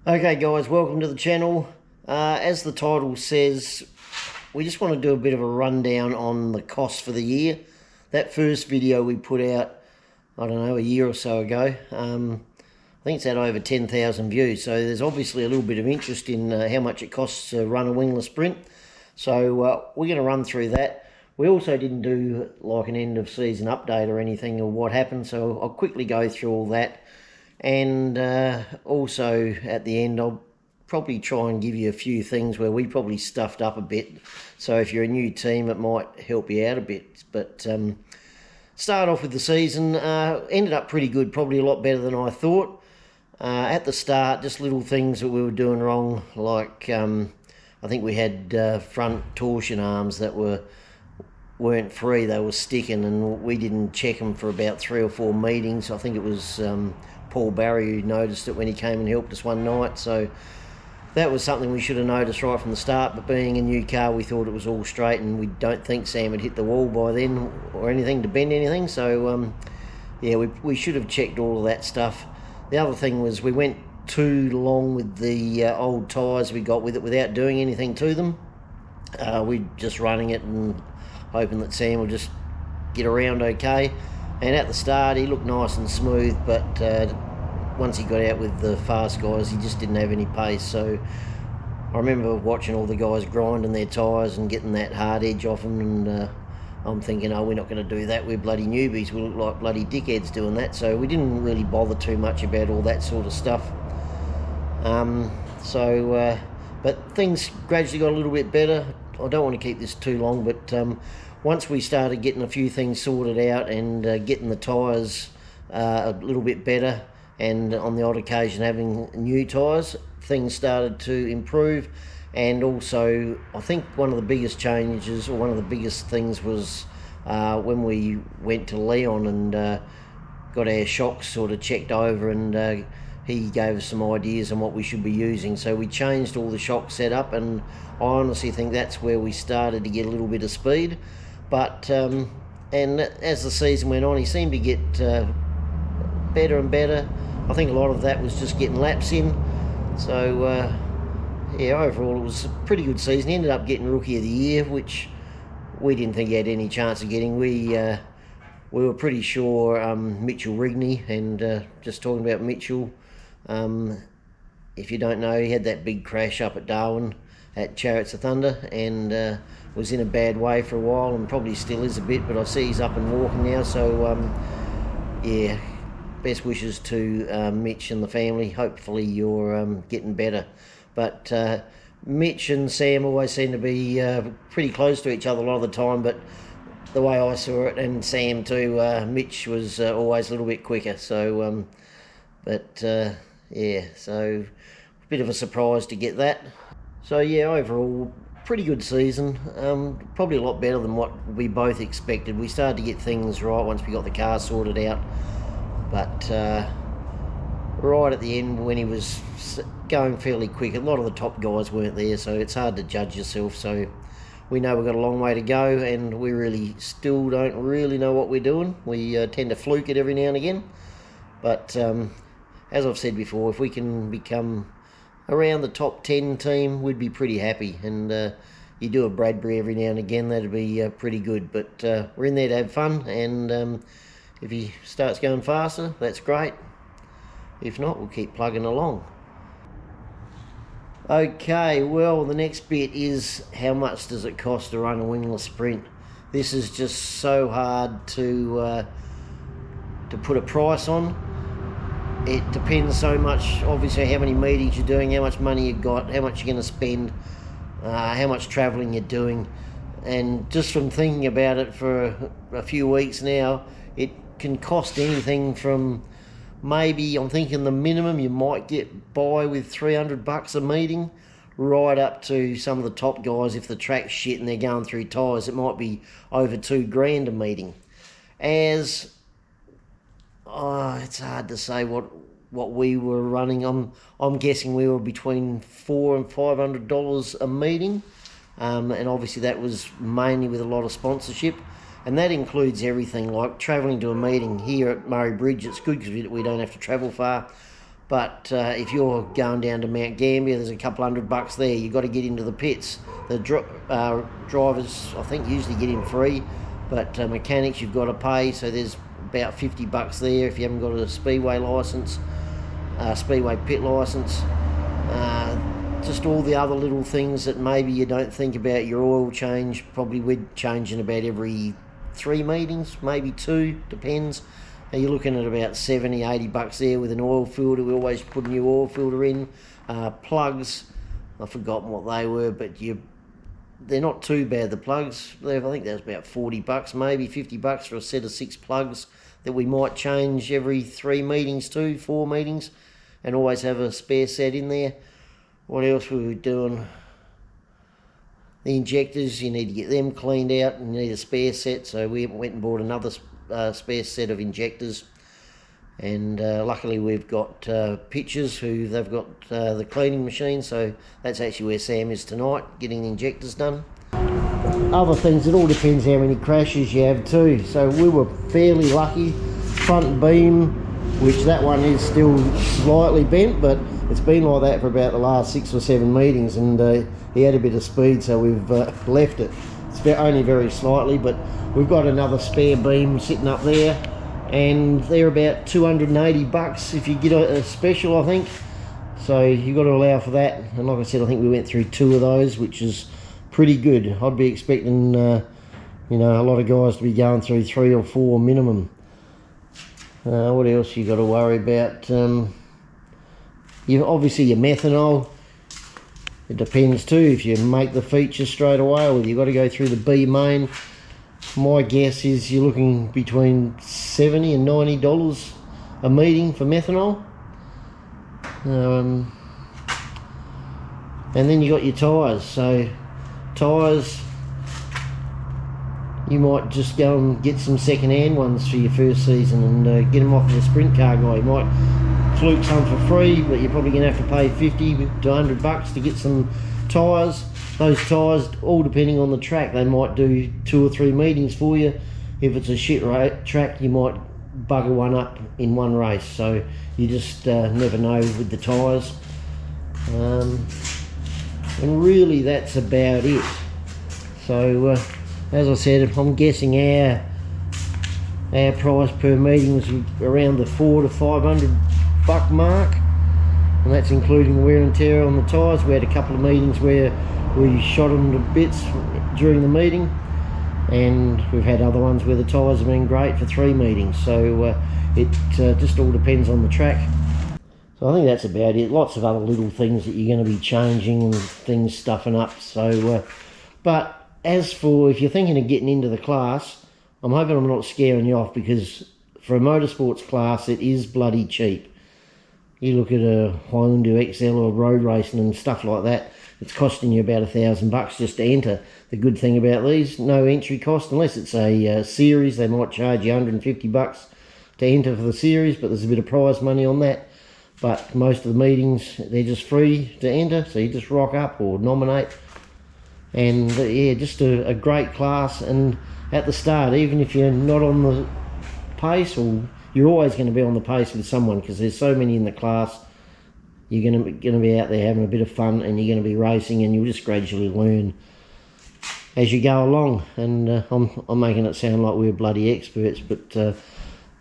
Okay guys, welcome to the channel. As the title says, we just want to do a bit of a rundown on the cost for the year. That first video we put out, I don't know, a year or so ago, I think it's had over 10,000 views, so there's obviously a little bit of interest in how much it costs to run a wingless sprint. So we're going to run through that. We also didn't do like an end of season update or anything or what happened, so I'll quickly go through all that. And also at the end I'll probably try and give you a few things where we probably stuffed up a bit, so if you're a new team it might help you out a bit. But start off with the season, ended up pretty good, probably a lot better than I thought. At the start, just little things that we were doing wrong, like I think we had front torsion arms that weren't free, they were sticking, and we didn't check them for about 3 or 4 meetings. I think it was Paul Barry who noticed it when he came and helped us one night, so that was something we should have noticed right from the start. But being a new car, we thought it was all straight, and we don't think Sam had hit the wall by then or anything to bend anything, so yeah, we should have checked all of that stuff. The other thing was we went too long with the old tyres we got with it without doing anything to them. We're just running it and hoping that Sam will just get around okay. And at the start he looked nice and smooth, but once he got out with the fast guys he just didn't have any pace. So I remember watching all the guys grinding their tyres and getting that hard edge off them, and I'm thinking, oh, we're not going to do that, we're bloody newbies, we look like bloody dickheads doing that. So we didn't really bother too much about all that sort of stuff. But things gradually got a little bit better. I don't want to keep this too long, but once we started getting a few things sorted out and getting the tyres a little bit better, and on the odd occasion having new tyres, things started to improve. And also I think one of the biggest changes, or one of the biggest things, was when we went to Leon and got our shocks sort of checked over, and he gave us some ideas on what we should be using. So we changed all the shock setup, and I honestly think that's where we started to get a little bit of speed. But and as the season went on, he seemed to get better and better. I think a lot of that was just getting laps in. So yeah, overall it was a pretty good season. He ended up getting Rookie of the Year, which we didn't think he had any chance of getting. We were pretty sure Mitchell Rigney, and just talking about Mitchell, if you don't know, he had that big crash up at Darwin at Chariots of Thunder, and was in a bad way for a while, and probably still is a bit, but I see he's up and walking now. So yeah, best wishes to Mitch and the family. Hopefully you're getting better. But Mitch and Sam always seem to be pretty close to each other a lot of the time, but the way I saw it, and Sam too, Mitch was always a little bit quicker. So yeah, so a bit of a surprise to get that. So yeah, overall pretty good season, probably a lot better than what we both expected. We started to get things right once we got the car sorted out, but right at the end when he was going fairly quick, a lot of the top guys weren't there, so it's hard to judge yourself. So we know we've got a long way to go, and we really still don't really know what we're doing. We tend to fluke it every now and again, but as I've said before, if we can become around the top 10 team, we'd be pretty happy. And you do a Bradbury every now and again, that'd be pretty good. But we're in there to have fun, and if he starts going faster, that's great. If not, we'll keep plugging along. Okay, well, the next bit is how much does it cost to run a wingless sprint. This is just so hard to put a price on. It depends so much, obviously, how many meetings you're doing, how much money you've got, how much you're going to spend, how much travelling you're doing. And just from thinking about it for a few weeks now, it can cost anything from, maybe, I'm thinking the minimum you might get by with $300 a meeting, right up to some of the top guys, if the track's shit and they're going through tyres, it might be over $2,000 a meeting. It's hard to say what we were running. I'm guessing we were between $400 and $500 a meeting, and obviously that was mainly with a lot of sponsorship, and that includes everything like travelling to a meeting here at Murray Bridge. It's good because we don't have to travel far, But if you're going down to Mount Gambier, there's a couple $100 there. You've got to get into the pits. The drivers, I think, usually get in free, but mechanics you've got to pay. So there's about $50 there if you haven't got a speedway license, speedway pit license. Just all the other little things that maybe you don't think about. Your oil change, probably we're changing about every 3 meetings, maybe 2, depends. And you're looking at about $70-80 there with an oil filter. We always put a new oil filter in. Plugs, I've forgotten what they were, but they're not too bad, the plugs. I think that's about $40, maybe $50 for a set of 6 plugs that we might change every 3 meetings to 4 meetings, and always have a spare set in there. What else were we doing? The injectors, you need to get them cleaned out and you need a spare set, so we went and bought another spare set of injectors. And luckily we've got pitchers they've got the cleaning machine, so that's actually where Sam is tonight, getting the injectors done. Other things, it all depends how many crashes you have too. So we were fairly lucky. Front beam, which that one is still slightly bent, but it's been like that for about the last 6 or 7 meetings, and he had a bit of speed, so we've left it. It's only very slightly, but we've got another spare beam sitting up there, and they're about $280 if you get a special, I think. So you've got to allow for that. And like I said, I think we went through 2 of those, which is pretty good. I'd be expecting, you know, a lot of guys to be going through 3 or 4 minimum. What else you got to worry about? Obviously your methanol, it depends too if you make the feature straight away or you've got to go through the B main. My guess is you're looking between $70 and $90 a meeting for methanol. And then you got your tyres. So tyres, you might just go and get some second-hand ones for your first season and get them off of the sprint car guy. You might fluke some for free, but you're probably going to have to pay $50 to $100 to get some tyres. Those tyres, all depending on the track, they might do 2 or 3 meetings for you. If it's a shit track, you might bugger one up in one race. So you just never know with the tyres. And really that's about it. So as I said, I'm guessing our price per meeting was around the $400 to $500 mark, and that's including the wear and tear on the tyres. We had a couple of meetings where we shot them to bits during the meeting, and we've had other ones where the tyres have been great for 3 meetings. So it just all depends on the track. So I think that's about it. Lots of other little things that you're going to be changing and things stuffing up. So, but as for if you're thinking of getting into the class, I'm hoping I'm not scaring you off, because for a motorsports class it is bloody cheap. You look at a Hyundai XL or road racing and stuff like that, it's costing you about $1,000 just to enter. The good thing about these, no entry cost, unless it's a series. They might charge you $150 to enter for the series, but there's a bit of prize money on that. But most of the meetings, they're just free to enter, so you just rock up or nominate. And yeah, just a great class. And at the start, even if you're not on the pace, or you're always going to be on the pace with someone, because there's so many in the class, you're going to be out there having a bit of fun, and you're going to be racing, and you'll just gradually learn as you go along. And I'm making it sound like we're bloody experts, but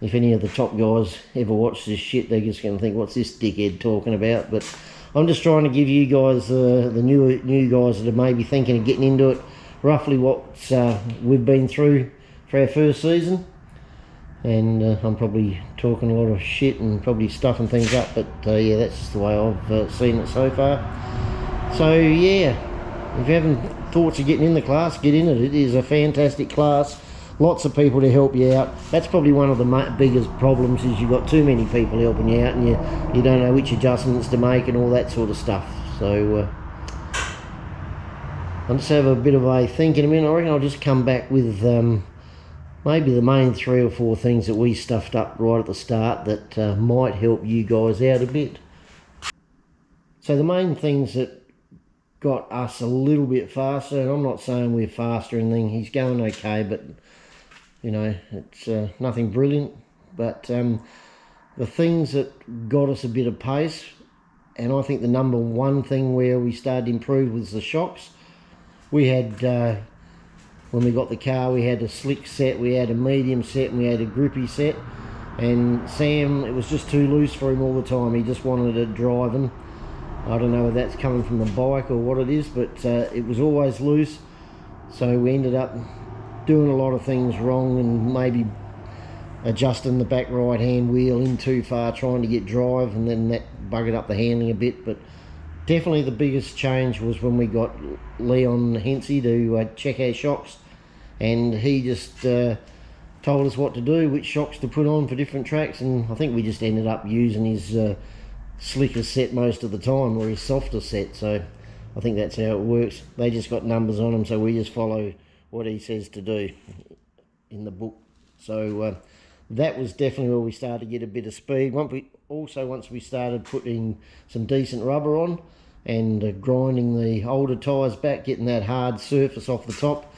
if any of the top guys ever watch this shit, they're just going to think, what's this dickhead talking about? But I'm just trying to give you guys, the new guys that are maybe thinking of getting into it, roughly what we've been through for our first season. And I'm probably talking a lot of shit and probably stuffing things up, but yeah, that's just the way I've seen it so far. So yeah, if you haven't thoughts of getting in the class, get in it. It is a fantastic class. Lots of people to help you out. That's probably one of the biggest problems, is you've got too many people helping you out, and you don't know which adjustments to make and all that sort of stuff. So I'll just have a bit of a think in a minute. I reckon I'll just come back with maybe the main 3 or 4 things that we stuffed up right at the start that might help you guys out a bit. So the main things that got us a little bit faster, and I'm not saying we're faster or anything, he's going okay, but you know, it's nothing brilliant. But the things that got us a bit of pace, and I think the number one thing where we started to improve was the shocks. We had, when we got the car, we had a slick set, we had a medium set, and we had a grippy set. And Sam, it was just too loose for him all the time. He just wanted it driving. I don't know if that's coming from the bike or what it is, but it was always loose. So we ended up doing a lot of things wrong, and maybe adjusting the back right hand wheel in too far, trying to get drive, and then that buggered up the handling a bit. But definitely the biggest change was when we got Leon Hensey to check our shocks, and he just told us what to do, which shocks to put on for different tracks. And I think we just ended up using his slicker set most of the time, or his softer set. So I think that's how it works. They just got numbers on them, so we just follow what he says to do in the book. So that was definitely where we started to get a bit of speed. Once we started putting some decent rubber on and grinding the older tyres back, getting that hard surface off the top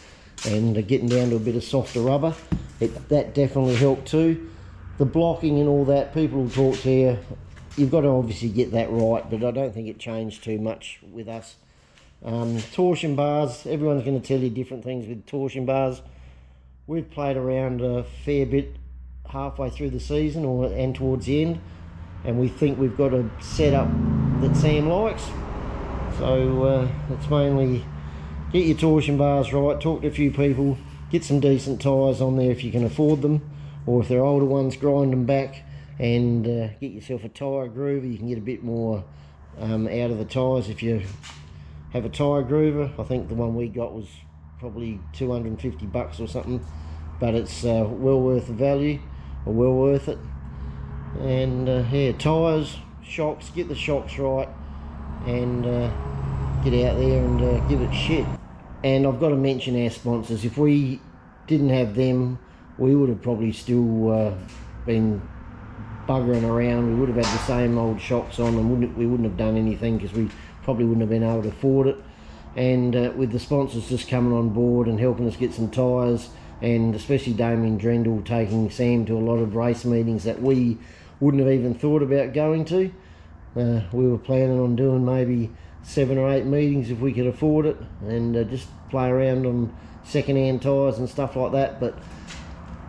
and getting down to a bit of softer rubber, that definitely helped too. The blocking and all that, people will talk to you, you've got to obviously get that right, but I don't think it changed too much with us. Torsion bars, everyone's going to tell you different things with torsion bars. We've played around a fair bit halfway through the season and towards the end, and we think we've got a setup that Sam likes. So it's mainly get your torsion bars right, talk to a few people, get some decent tyres on there if you can afford them, or if they're older ones, grind them back, and get yourself a tyre groover. You can get a bit more out of the tyres if you have a tyre groover. I think the one we got was probably 250 bucks or something, but it's well worth the value, or well worth it. And yeah, tyres, shocks, get the shocks right, and get out there and give it shit. And I've got to mention our sponsors. If we didn't have them, we would have probably still been buggering around. We would have had the same old shocks on, and we wouldn't have done anything, because we probably wouldn't have been able to afford it. And with the sponsors just coming on board and helping us get some tyres, and especially Damien Drendel taking Sam to a lot of race meetings that we wouldn't have even thought about going to. We were planning on doing maybe 7 or 8 meetings if we could afford it, and just play around on second-hand tyres and stuff like that. But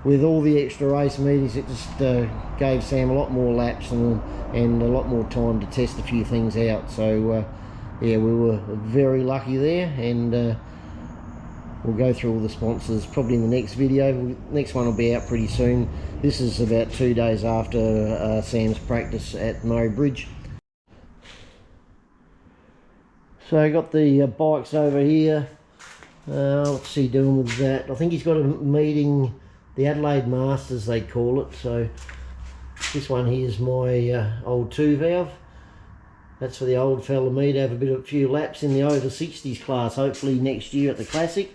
with all the extra race meetings, it just gave Sam a lot more laps and a lot more time to test a few things out. So yeah, we were very lucky there, and we'll go through all the sponsors probably in the next video. Next one will be out pretty soon. This is about 2 days after Sam's practice at Murray Bridge. So I got the bikes over here. What's he doing with that? I think he's got a meeting, the Adelaide Masters they call it. So this one here is my old 2 valve. That's for the old fella me to have a few laps in the over 60s class, hopefully next year at the Classic.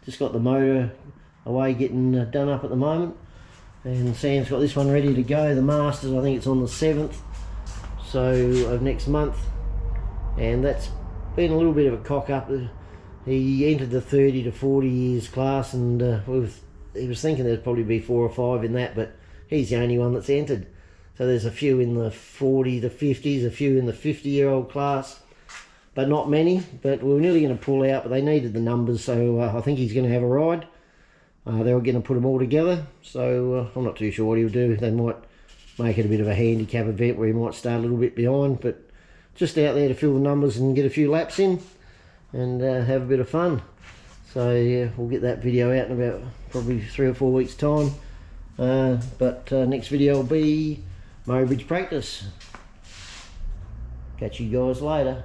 Just got the motor away getting done up at the moment, and Sam's got this one ready to go, the Masters. I think it's on the 7th of next month, and that's been a little bit of a cock up. He entered the 30 to 40 years class, and he was thinking there'd probably be 4 or 5 in that, but he's the only one that's entered. So there's a few in the 40 to 50s, a few in the 50-year-old class, but not many. But we were nearly going to pull out, but they needed the numbers, so I think he's going to have a ride. They were going to put them all together, so I'm not too sure what he'll do. They might make it a bit of a handicap event where he might start a little bit behind, but just out there to fill the numbers and get a few laps in and have a bit of fun. So yeah, we'll get that video out in about probably 3 or 4 weeks time. But next video will be Murray Bridge practice. Catch you guys later.